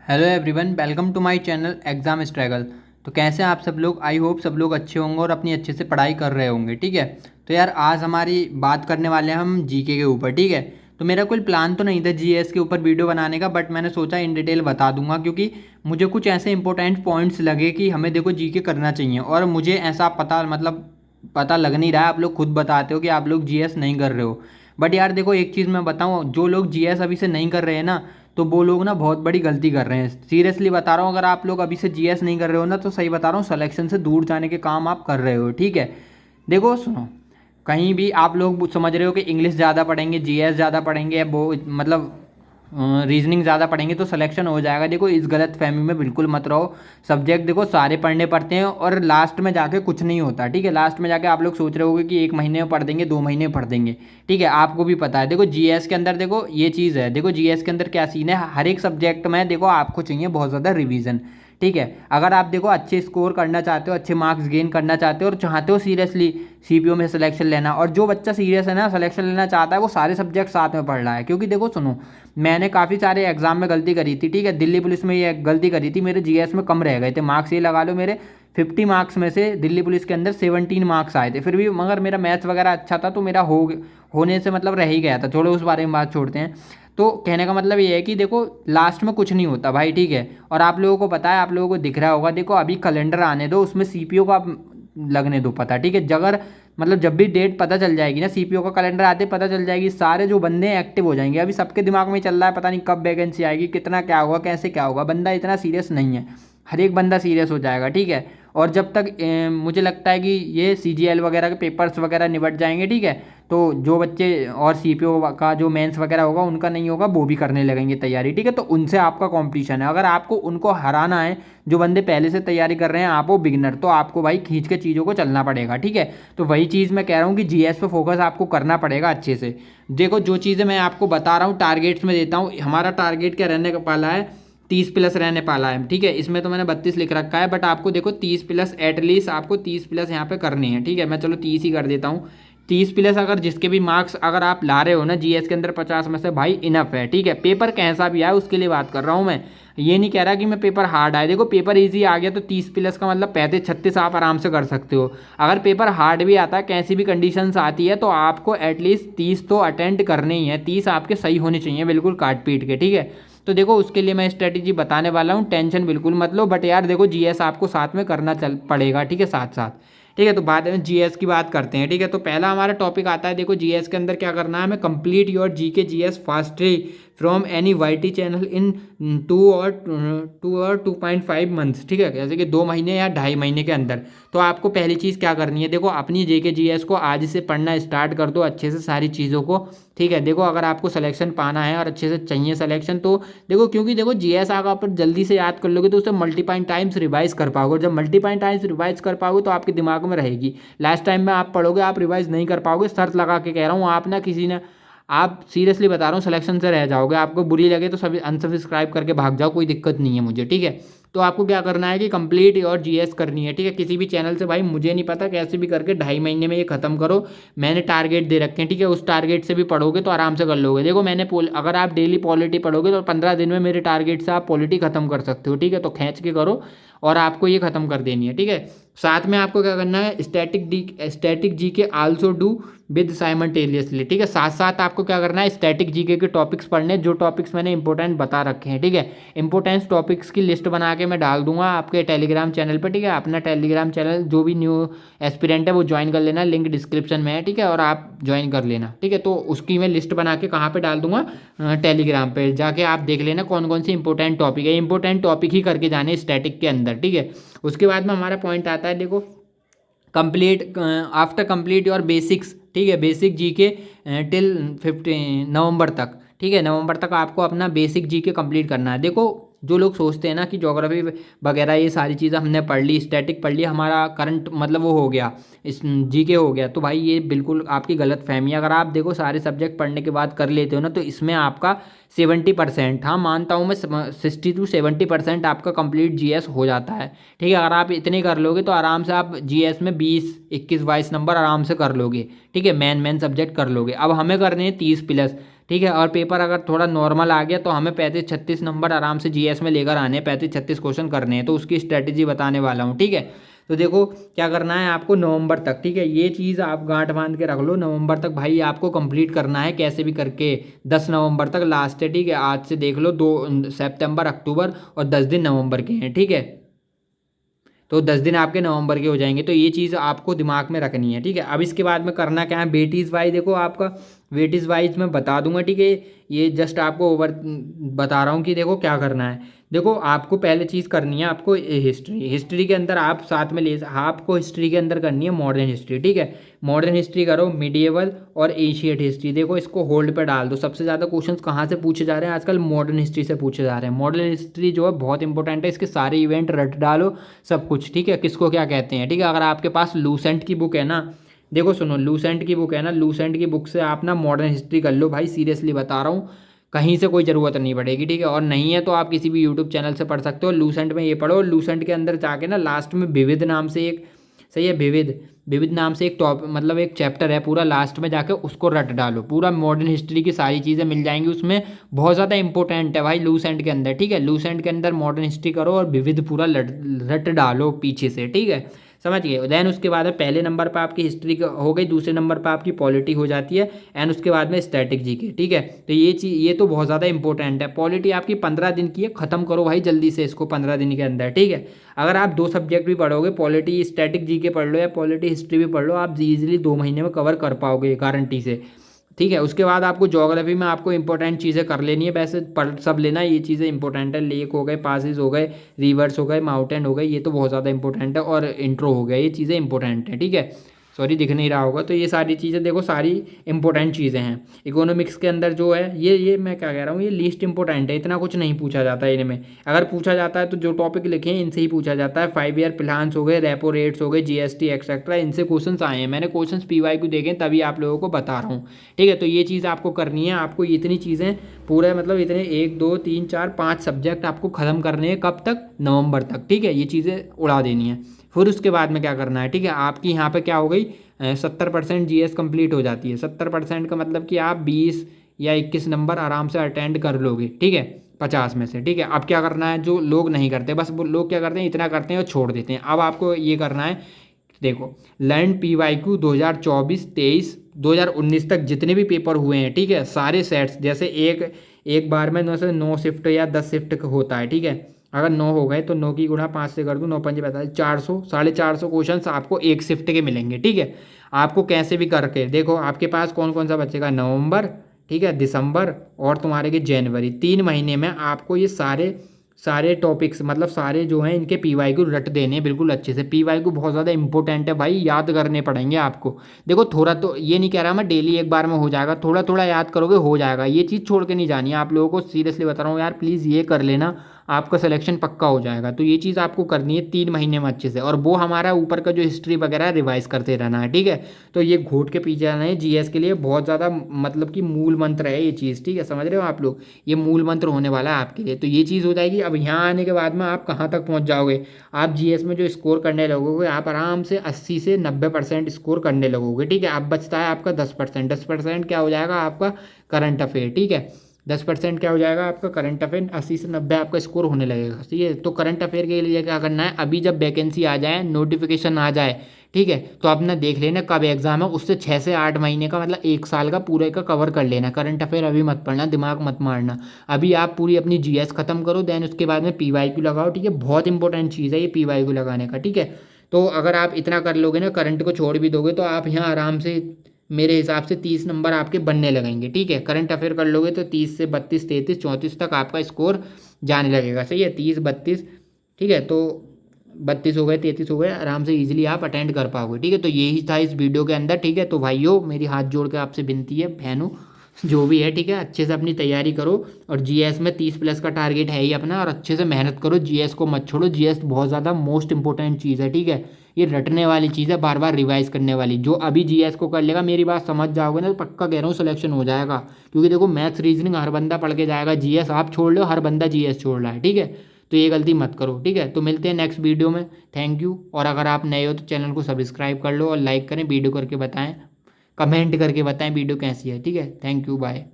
Hello everyone, welcome to my channel exam struggle. तो कैसे हैं आप सब लोग? आई होप सब लोग अच्छे होंगे और अपनी अच्छे से पढ़ाई कर रहे होंगे। ठीक है, तो यार आज हमारी बात करने वाले हैं हम जीके के ऊपर। ठीक है, तो मेरा कोई प्लान तो नहीं था जीएस के ऊपर वीडियो बनाने का, बट मैंने सोचा इन डिटेल बता दूंगा क्योंकि मुझे कुछ ऐसे इंपॉर्टेंट पॉइंट्स लगे कि हमें देखो जीके करना चाहिए। और मुझे ऐसा पता लग नहीं रहा है, आप लोग खुद बताते हो कि आप लोग जीएस नहीं कर रहे हो। बट यार देखो, एक चीज़ मैं बताऊँ, जो लोग जीएस अभी से नहीं कर रहे हैं ना, तो वो लोग ना बहुत बड़ी गलती कर रहे हैं। सीरियसली बता रहा हूँ, अगर आप लोग अभी से जीएस नहीं कर रहे हो ना, तो सही बता रहा हूँ, सिलेक्शन से दूर जाने के काम आप कर रहे हो। ठीक है, देखो सुनो, कहीं भी आप लोग समझ रहे हो कि इंग्लिश ज़्यादा पढ़ेंगे, जीएस ज़्यादा पढ़ेंगे, वो मतलब रीजनिंग ज़्यादा पढ़ेंगे तो सिलेक्शन हो जाएगा। देखो इस गलत फहमी में बिल्कुल मत रहो। सब्जेक्ट देखो सारे पढ़ने पड़ते हैं और लास्ट में जाके कुछ नहीं होता। ठीक है, लास्ट में जाके आप लोग सोच रहे होगे कि एक महीने में पढ़ देंगे, 2 महीने में पढ़ देंगे। ठीक है, आपको भी पता है। देखो जीएस के अंदर देखो ये चीज़ है, देखो जीएस के अंदर क्या सीन है, हर एक सब्जेक्ट में देखो आपको चाहिए बहुत ज़्यादा रिवीजन। ठीक है, अगर आप देखो अच्छे स्कोर करना चाहते हो, अच्छे मार्क्स गेन करना चाहते हो और चाहते हो सीरियसली सीपीओ में सिलेक्शन लेना, और जो बच्चा सीरियस है ना, सिलेक्शन लेना चाहता है, वो सारे सब्जेक्ट साथ में पढ़ रहा है। क्योंकि देखो सुनो, मैंने काफ़ी सारे एग्जाम में गलती करी थी। ठीक है, दिल्ली पुलिस में ये गलती करी थी, मेरे जीएस में कम रह गए थे मार्क्स। ये लगा लो मेरे 50 मार्क्स में से दिल्ली पुलिस के अंदर 17 मार्क्स आए थे। फिर भी मगर मेरा मैथ्स वगैरह अच्छा था, तो मेरा होने से मतलब रह ही गया था। छोड़ो, उस बारे में बात छोड़ते हैं। तो कहने का मतलब ये है कि देखो लास्ट में कुछ नहीं होता भाई। ठीक है, और आप लोगों को पता है, आप लोगों को दिख रहा होगा, देखो अभी कैलेंडर आने दो, उसमें सीपीओ का लगने दो पता। ठीक है, जगह मतलब जब भी डेट पता चल जाएगी ना, सीपीओ का कैलेंडर आते पता चल जाएगी, सारे जो बंदे हैं एक्टिव हो जाएंगे। अभी सबके दिमाग में चल रहा है पता नहीं कब वैकेंसी आएगी, कितना क्या होगा, कैसे क्या होगा। बंदा इतना सीरियस नहीं है, हर एक बंदा सीरियस हो जाएगा। ठीक है, और जब तक मुझे लगता है कि ये सीजीएल वगैरह के पेपर्स वगैरह निपट जाएंगे, ठीक है, तो जो बच्चे और सीपीओ का जो मेंस वगैरह होगा उनका नहीं होगा, वो भी करने लगेंगे तैयारी। ठीक है, तो उनसे आपका कंपटीशन है। अगर आपको उनको हराना है, जो बंदे पहले से तैयारी कर रहे हैं, आप हो बिगिनर, तो आपको भाई खींच के चीज़ों को चलना पड़ेगा। ठीक है, तो वही चीज़ मैं कह रहा हूँ कि जीएस पे फोकस आपको करना पड़ेगा अच्छे से। देखो जो चीज़ें मैं आपको बता रहा हूँ, टारगेट्स में देता हूँ। हमारा टारगेट क्या रहने का पाला है, 30+ रहने पाला है। ठीक है, इसमें तो मैंने 32 लिख रखा है, बट आपको देखो 30+ एटलीस्ट आपको 30+ यहाँ पे करनी है। ठीक है, मैं चलो 30 ही कर देता हूँ। 30+ अगर जिसके भी मार्क्स अगर आप ला रहे हो ना जीएस के अंदर 50 में से, भाई इनफ है। ठीक है, पेपर कैसा भी आए उसके लिए बात कर रहा हूँ मैं, ये नहीं कह रहा कि मैं पेपर हार्ड आए। देखो पेपर इजी आ गया तो 30+ का मतलब 35-36 आप आराम से कर सकते हो। अगर पेपर हार्ड भी आता है, कैसी भी कंडीशंस आती है, तो आपको एटलीस्ट 30 तो अटेंड करने ही है। 30 आपके सही होने चाहिए बिल्कुल काट पीट के। ठीक है, तो देखो उसके लिए मैं स्ट्रेटेजी बताने वाला हूँ, टेंशन बिल्कुल मत लो। बट यार देखो जीएस आपको साथ में करना चल पड़ेगा। ठीक है, साथ साथ। ठीक है, तो बाद में जीएस की बात करते हैं। ठीक है, तो पहला हमारा टॉपिक आता है, देखो जीएस के अंदर क्या करना है हमें, complete your GK GS fastly from any YT channel in 2 और 2.5 मंथ्स। ठीक है, जैसे कि 2 महीने या 2.5 महीने के अंदर। तो आपको पहली चीज़ क्या करनी है, देखो अपनी जेके जीएस को आज से पढ़ना स्टार्ट कर दो अच्छे से सारी चीज़ों को। ठीक है, देखो अगर आपको सिलेक्शन पाना है और अच्छे से चाहिए सिलेक्शन, तो देखो क्योंकि देखो जीएस अगर आप जल्दी से याद कर लोगे तो उसे मल्टीपाइंड टाइम्स रिवाइज कर पाओगे। जब मल्टीपाइंड टाइम्स रिवाइज कर पाओगे तो आपके दिमाग में रहेगी। लास्ट टाइम में आप पढ़ोगे, आप रिवाइज नहीं कर पाओगे, शर्त लगा के कह रहा हूँ। आप ना किसी ने, आप सीरियसली बता रहा हूँ, सिलेक्शन से रह जाओगे। आपको बुरी लगे तो सभी अनसब्सक्राइब करके भाग जाओ, कोई दिक्कत नहीं है मुझे। ठीक है, तो आपको क्या करना है कि कंप्लीट और जीएस करनी है। ठीक है, किसी भी चैनल से, भाई मुझे नहीं पता, कैसे भी करके 2.5 महीने में ये खत्म करो। मैंने टारगेट दे रखे हैं। ठीक है, उस टारगेट से भी पढ़ोगे तो आराम से कर लोगे। देखो मैंने अगर आप डेली पॉलिटी पढ़ोगे तो 15 दिन में मेरे टारगेट से आप पॉलिटी खत्म कर सकते हो। ठीक है, तो खींच के करो और आपको ये खत्म कर देनी है। ठीक है, साथ में आपको क्या करना है, स्टैटिक जी के आल्सो डू विद साइमल्टेनियसली। ठीक है, साथ साथ आपको क्या करना है, स्टैटिक जीके के टॉपिक्स पढ़ने, जो टॉपिक्स मैंने इंपॉर्टेंट बता रखे हैं। ठीक है, इंपॉर्टेंट टॉपिक्स की लिस्ट बना के मैं डाल दूंगा आपके टेलीग्राम चैनल पर। ठीक है, अपना टेलीग्राम चैनल जो भी न्यू एस्पिरेंट है वो ज्वाइन कर लेना, लिंक डिस्क्रिप्शन में है। ठीक है, और आप ज्वाइन कर लेना। ठीक है, तो उसकी मैं लिस्ट बना के कहाँ पर डाल दूंगा, टेलीग्राम पर जाके आप देख लेना कौन कौन सी इंपॉर्टेंट टॉपिक है। इंपॉर्टेंट टॉपिक ही करके जाने स्टैटिक के अंदर। ठीक है, उसके बाद में हमारा पॉइंट आता है, देखो complete after complete your basics. ठीक है, बेसिक जीके टिल 15 नवंबर तक। ठीक है, नवंबर तक आपको अपना बेसिक जीके कंप्लीट करना है। देखो जो लोग सोचते हैं ना कि ज्योग्राफी वगैरह ये सारी चीज़ें हमने पढ़ ली, स्टैटिक पढ़ ली, हमारा करंट मतलब वो हो गया, इस जीके हो गया, तो भाई ये बिल्कुल आपकी गलत फहमी है। अगर आप देखो सारे सब्जेक्ट पढ़ने के बाद कर लेते हो ना, तो इसमें आपका 70%, हाँ मानता हूँ मैं, 60 to 70% आपका कंप्लीट जीएस हो जाता है। ठीक है, अगर आप इतने कर लोगे तो आराम से आप जीएस में 20, 21, 22 नंबर आराम से कर लोगे। ठीक है, मेन मेन सब्जेक्ट कर लोगे। अब हमें करने हैं 30+। ठीक है। और पेपर अगर थोड़ा नॉर्मल आ गया तो हमें 35-36 नंबर आराम से जीएस में लेकर आने हैं, 35-36 क्वेश्चन करने हैं, तो उसकी स्ट्रेटेजी बताने वाला हूँ, ठीक है। तो देखो क्या करना है आपको नवंबर तक, ठीक है, ये चीज़ आप गांठ बांध के रख लो, नवंबर तक भाई आपको कंप्लीट करना है कैसे भी करके। 10 नवंबर तक लास्ट है, ठीक है, आज से देख लो 2 सितंबर अक्टूबर और 10 दिन नवंबर के हैं, ठीक है। तो 10 दिन आपके नवंबर के हो जाएंगे, तो ये चीज़ आपको दिमाग में रखनी है, ठीक है। अब इसके बाद में करना क्या है, वेटेज वाइज देखो आपका वेटेज वाइज मैं बता दूंगा, ठीक है। ये जस्ट आपको ओवर बता रहा हूँ कि देखो क्या करना है। देखो आपको पहले चीज़ करनी है, आपको हिस्ट्री, हिस्ट्री के अंदर आप साथ में ले, आपको हिस्ट्री के अंदर करनी है मॉडर्न हिस्ट्री, ठीक है। मॉडर्न हिस्ट्री करो, मिडिएवल और एशियट हिस्ट्री, देखो इसको होल्ड पे डाल दो। सबसे ज़्यादा क्वेश्चंस कहाँ से पूछे जा रहे हैं आजकल, मॉडर्न हिस्ट्री से पूछे जा रहे हैं। मॉडर्न हिस्ट्री जो है बहुत इंपॉर्टेंट है, इसके सारे इवेंट रट डालो सब कुछ, ठीक है, किसको क्या कहते हैं, ठीक है। अगर आपके पास लूसेंट की बुक है ना, देखो सुनो, लूसेंट की बुक है ना, लूसेंट की बुक से आप ना मॉडर्न हिस्ट्री कर लो भाई, सीरियसली बता रहा हूँ, कहीं से कोई ज़रूरत नहीं पड़ेगी, ठीक है। और नहीं है तो आप किसी भी यूट्यूब चैनल से पढ़ सकते हो। लूसेंट में ये पढ़ो, लूसेंट के अंदर जाके ना लास्ट में विविध नाम से एक, सही है, विविध, विविध नाम से एक टॉप मतलब एक चैप्टर है पूरा, लास्ट में जाके उसको रट डालो, पूरा मॉडर्न हिस्ट्री की सारी चीज़ें मिल जाएंगी उसमें, बहुत ज़्यादा इंपॉर्टेंट है भाई लूसेंट के अंदर, ठीक है। लूसेंट के अंदर मॉडर्न हिस्ट्री करो और विविध पूरा रट डालो पीछे से, ठीक है, समझ गए। देन उसके बाद में पहले नंबर पर आपकी हिस्ट्री हो गई, दूसरे नंबर पर आपकी पॉलिटी हो जाती है, एंड उसके बाद में स्टैटिक जीके, ठीक है। तो ये चीज़, ये तो बहुत ज़्यादा इंपॉर्टेंट है। पॉलिटी आपकी 15 दिन की है, खत्म करो भाई जल्दी से इसको 15 दिन के अंदर, ठीक है। अगर आप 2 सब्जेक्ट भी पढ़ोगे, पॉलिटी स्टैटिक जीके पढ़ लो या पॉलिटी हिस्ट्री भी पढ़ लो, आप ईजिली 2 महीने में कवर कर पाओगे गारंटी से, ठीक है। उसके बाद आपको ज्योग्राफी में आपको इंपॉर्टेंट चीज़ें कर लेनी है, वैसे पढ़ सब लेना, ये चीज़ें इंपॉर्टेंट है, लेक हो गए, पासिस हो गए, रिवर्स हो गए, माउंटेन हो गए, ये तो बहुत ज़्यादा इंपॉर्टेंट है, और इंट्रो हो गया, ये चीज़ें इंपॉर्टेंट है, ठीक है। सॉरी दिख नहीं रहा होगा, तो ये सारी चीज़ें देखो सारी इंपॉर्टेंट चीज़ें हैं। इकोनॉमिक्स के अंदर जो है ये मैं क्या कह रहा हूँ, ये लीस्ट इंपॉर्टेंट है, इतना कुछ नहीं पूछा जाता है इनमें। अगर पूछा जाता है तो जो टॉपिक लिखे हैं इनसे ही पूछा जाता है। 5 ईयर प्लान्स हो गए, रेपो रेट्स हो गए, जीएसटी एक्सेट्रा, इनसे क्वेश्चंस आए हैं, मैंने क्वेश्चंस पीवाईक्यू देखे तभी आप लोगों को बता रहा हूँ, ठीक है। तो ये चीज़ आपको करनी है, आपको इतनी चीज़ें पूरे मतलब इतने 1 2 3 4 5 सब्जेक्ट आपको ख़त्म करने हैं, कब तक, नवंबर तक, ठीक है। ये चीज़ें उड़ा देनी है। फिर उसके बाद में क्या करना है, ठीक है, आपकी यहाँ पे क्या हो गई, 70% जीएस कंप्लीट हो जाती है। 70% का मतलब कि आप 20 या 21 नंबर आराम से अटेंड कर लोगे, ठीक है, 50 में से, ठीक है। अब क्या करना है, जो लोग नहीं करते, बस वो लोग क्या करते हैं, इतना करते हैं और छोड़ देते हैं। अब आपको ये करना है, देखो लर्न पीवाईक्यू 2024-23 2019 तक जितने भी पेपर हुए हैं, ठीक है, सारे सेट्स, जैसे एक बार में 9 शिफ्ट या 10 शिफ्ट होता है, ठीक है। अगर 9 हो गए तो 9 की गुणा 5 से कर दूँ, 9 5 45, 400 450 क्वेश्चन आपको एक शिफ्ट के मिलेंगे, ठीक है। आपको कैसे भी करके देखो, आपके पास कौन कौन सा बचेगा, नवंबर, ठीक है, दिसंबर और तुम्हारे के जनवरी, 3 महीने में आपको ये सारे सारे टॉपिक्स मतलब सारे जो हैं इनके पीवाईक्यू रट देने हैं बिल्कुल अच्छे से। पीवाईक्यू बहुत ज़्यादा इंपॉर्टेंट है भाई, याद करने पड़ेंगे आपको। देखो थोड़ा तो ये नहीं कह रहा मैं डेली एक बार में हो जाएगा, थोड़ा थोड़ा याद करोगे हो जाएगा, ये चीज़ छोड़ के नहीं जानी है आप लोगों को, सीरियसली बता रहा हूँ यार, प्लीज़ ये कर लेना, आपका सिलेक्शन पक्का हो जाएगा। तो ये चीज़ आपको करनी है 3 महीने में अच्छे से, और वो हमारा ऊपर का जो हिस्ट्री वगैरह है रिवाइज करते रहना है, ठीक है। तो ये घोट के पीछे जाना है, जीएस के लिए बहुत ज़्यादा मतलब कि मूल मंत्र है ये चीज़, ठीक है, समझ रहे हो आप लोग, ये मूल मंत्र होने वाला है आपके लिए। तो ये चीज़ हो जाएगी। अब यहाँ आने के बाद में आप कहाँ तक पहुँच जाओगे, आप जीएस में जो स्कोर करने लगोगे, आप आराम से 80 से 90% स्कोर करने लगोगे, ठीक है। अब बचता है आपका 10%, 10% क्या हो जाएगा आपका करंट अफेयर, ठीक है। 10% क्या हो जाएगा आपका करंट अफेयर, 80 से 90 आपका स्कोर होने लगेगा, ठीक है। तो करंट अफेयर के लिए क्या करना है, अभी जब वैकेंसी आ जाए, नोटिफिकेशन आ जाए, ठीक है, तो अपना देख लेना कब एग्जाम है, उससे 6 से 8 महीने का मतलब 1 साल का पूरे का कवर कर लेना। करंट अफेयर अभी मत पढ़ना, दिमाग मत मारना, अभी आप पूरी अपनी जीएस खत्म करो, देन उसके बाद में पीवाईक्यू लगाओ, ठीक है। बहुत इंपॉर्टेंट चीज़ है ये पीवाईक्यू लगाने का, ठीक है। तो अगर आप इतना कर लोगे ना, करंट को छोड़ भी दोगे, तो आप यहाँ आराम से मेरे हिसाब से 30 नंबर आपके बनने लगेंगे, ठीक है। करंट अफेयर कर लोगे तो 30 से 32 33 34 तक आपका स्कोर जाने लगेगा, सही है, 30 32, ठीक है। तो 32 हो गए, 33 हो गए, आराम से इजीली आप अटेंड कर पाओगे, ठीक है। तो यही था इस वीडियो के अंदर, ठीक है। तो भाइयों मेरी हाथ जोड़ के आपसे विनती है, बहनों जो भी है, ठीक है, अच्छे से अपनी तैयारी करो, और जीएस में 30+ का टारगेट है ही अपना, और अच्छे से मेहनत करो, जीएस को मत छोड़ो, जीएस बहुत ज़्यादा मोस्ट इंपॉर्टेंट चीज़ है, ठीक है। ये रटने वाली चीज़ है, बार बार रिवाइज करने वाली। जो अभी जीएस को कर लेगा, मेरी बात समझ जाओगे ना, तो पक्का कह रहा हूँ सिलेक्शन हो जाएगा। क्योंकि देखो मैथ्स रीजनिंग हर बंदा पढ़ के जाएगा, जीएस आप छोड़ लो, हर बंदा जीएस छोड़ रहा है, ठीक है। तो ये गलती मत करो, ठीक है। तो मिलते हैं नेक्स्ट वीडियो में, थैंक यू। और अगर आप नए हो तो चैनल को सब्सक्राइब कर लो और लाइक करें, वीडियो करके बताएं, कमेंट करके बताएं वीडियो कैसी है, ठीक है। Thank you, bye.